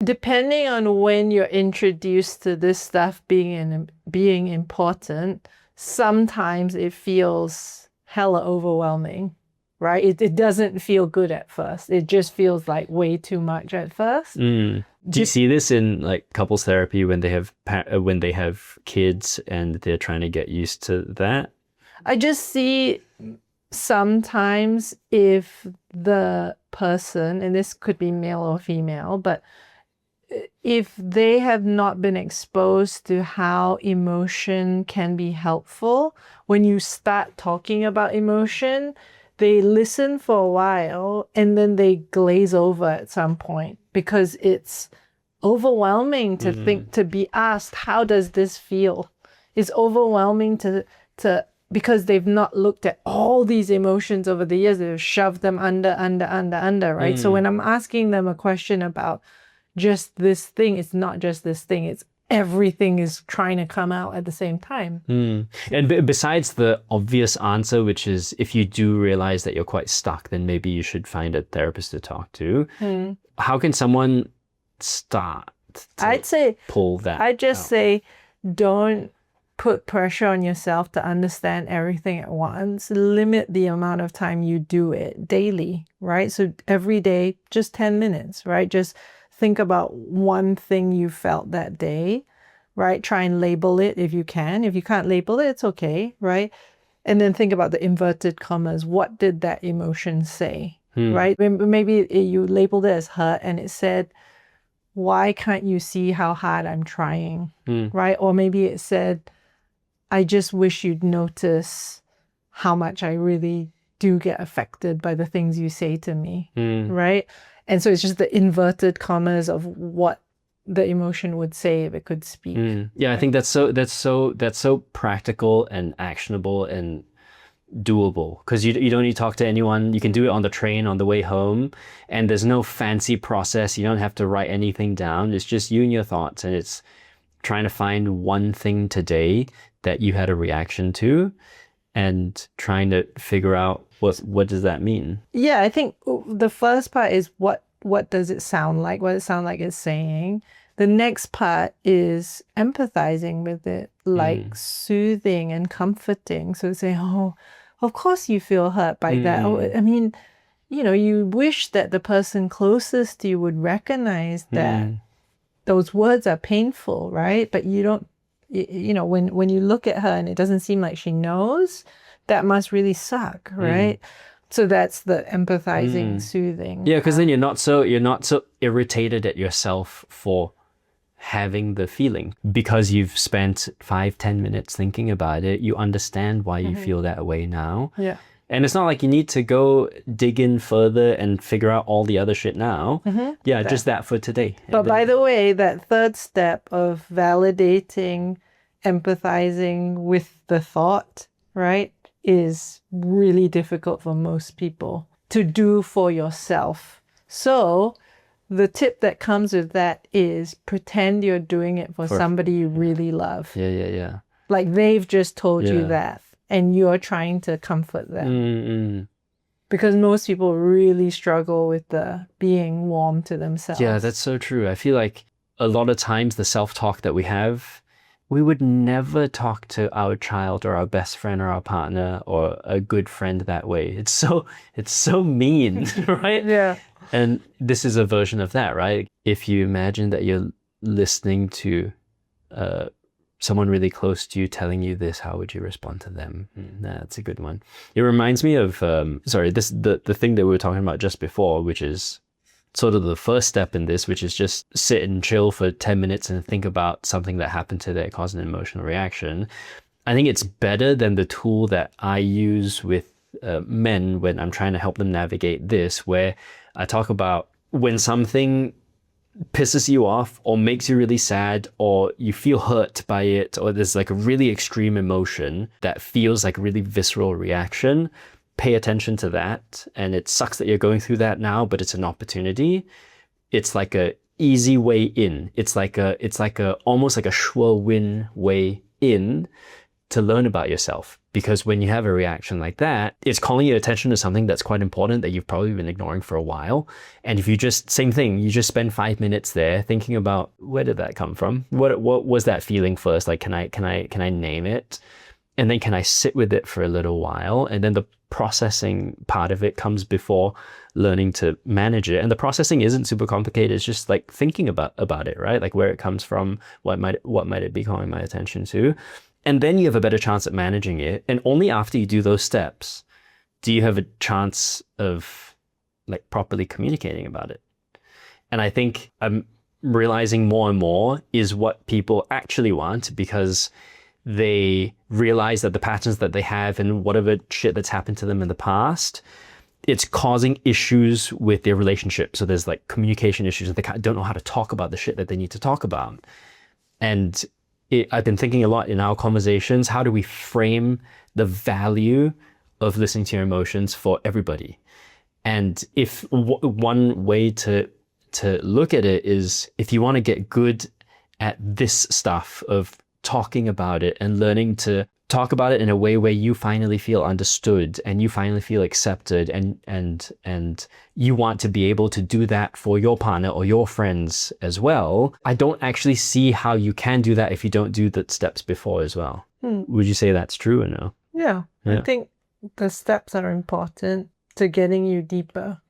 depending on when you're introduced to this stuff being important, sometimes it feels hella overwhelming, right? It doesn't feel good at first. It just feels like way too much at first. Do you see this in like couples therapy when they have kids and they're trying to get used to that? I just see sometimes if the person, and this could be male or female, but if they have not been exposed to how emotion can be helpful, when you start talking about emotion, they listen for a while and then they glaze over at some point because it's overwhelming to think, to be asked, how does this feel? It's overwhelming to because they've not looked at all these emotions over the years. They've shoved them under, right? So when I'm asking them a question about just this thing, it's not just this thing, it's everything is trying to come out at the same time. And besides the obvious answer, which is if you do realize that you're quite stuck, then maybe you should find a therapist to talk to. How can someone start to pull that I'd just out? say, don't put pressure on yourself to understand everything at once. Limit the amount of time you do it daily, right? So every day, just 10 minutes, right? Just think about one thing you felt that day, right? Try and label it if you can. If you can't label it, it's okay, right? And then think about the inverted commas. What did that emotion say, right? Maybe you labeled it as hurt and it said, why can't you see how hard I'm trying, right? Or maybe it said, I just wish you'd notice how much I really do get affected by the things you say to me, right? And so it's just the inverted commas of what the emotion would say if it could speak. Yeah, I think that's so practical and actionable and doable, because you don't need to talk to anyone. You can do it on the train on the way home, and there's no fancy process. You don't have to write anything down. It's just you and your thoughts, and it's trying to find one thing today that you had a reaction to and trying to figure out what does that mean. Yeah, I think the first part is what does it sound like? What does it sound like it's saying? The next part is empathizing with it, like soothing and comforting. So say, oh, of course you feel hurt by that. Oh, I mean, you wish that the person closest to you would recognize that those words are painful, right? But you don't, when you look at her and it doesn't seem like she knows, that must really suck, right? So that's the empathizing, soothing. Yeah, because then you're not so irritated at yourself for having the feeling, because you've spent 5-10 minutes thinking about it. You understand why you feel that way now. Yeah. And it's not like you need to go dig in further and figure out all the other shit now. Yeah, just that for today. But by the way, that third step of validating, empathizing with the thought, right, is really difficult for most people to do for yourself. So the tip that comes with that is pretend you're doing it for somebody you really love. Yeah. Like they've just told you that, and you're trying to comfort them. Because most people really struggle with the being warm to themselves. Yeah, that's so true. I feel like a lot of times the self-talk that we have, we would never talk to our child or our best friend or our partner or a good friend that way. It's so mean, right? Yeah. And this is a version of that, right? If you imagine that you're listening to someone really close to you telling you this, how would you respond to them? That's a good one. It reminds me of, the thing that we were talking about just before, which is sort of the first step in this, which is just sit and chill for 10 minutes and think about something that happened today that caused an emotional reaction. I think it's better than the tool that I use with men when I'm trying to help them navigate this, where I talk about when something pisses you off or makes you really sad or you feel hurt by it, or there's like a really extreme emotion that feels like a really visceral reaction, pay attention to that. And it sucks that you're going through that now, but it's an opportunity. It's like a easy way in. It's like a almost like a sure win way in to learn about yourself, Because when you have a reaction like that, it's calling your attention to something that's quite important that you've probably been ignoring for a while. And if you just, same thing, you just spend 5 minutes there thinking about, where did that come from? What was that feeling first? Like, can I name it? And then can I sit with it for a little while? And then the processing part of it comes before learning to manage it. And the processing isn't super complicated. It's just like thinking about it, right? Like where it comes from, what might it be calling my attention to? And then you have a better chance at managing it. And only after you do those steps do you have a chance of like properly communicating about it. And I think I'm realizing more and more is what people actually want, because they realize that the patterns that they have and whatever shit that's happened to them in the past, it's causing issues with their relationship. So there's like communication issues, and they don't know how to talk about the shit that they need to talk about. And I've been thinking a lot in our conversations, how do we frame the value of listening to your emotions for everybody? And if one way to look at it is, if you want to get good at this stuff of talking about it and learning to talk about it in a way where you finally feel understood and you finally feel accepted, and you want to be able to do that for your partner or your friends as well, I don't actually see how you can do that if you don't do the steps before as well. Would you say that's true or no? Yeah, I think the steps are important to getting you deeper.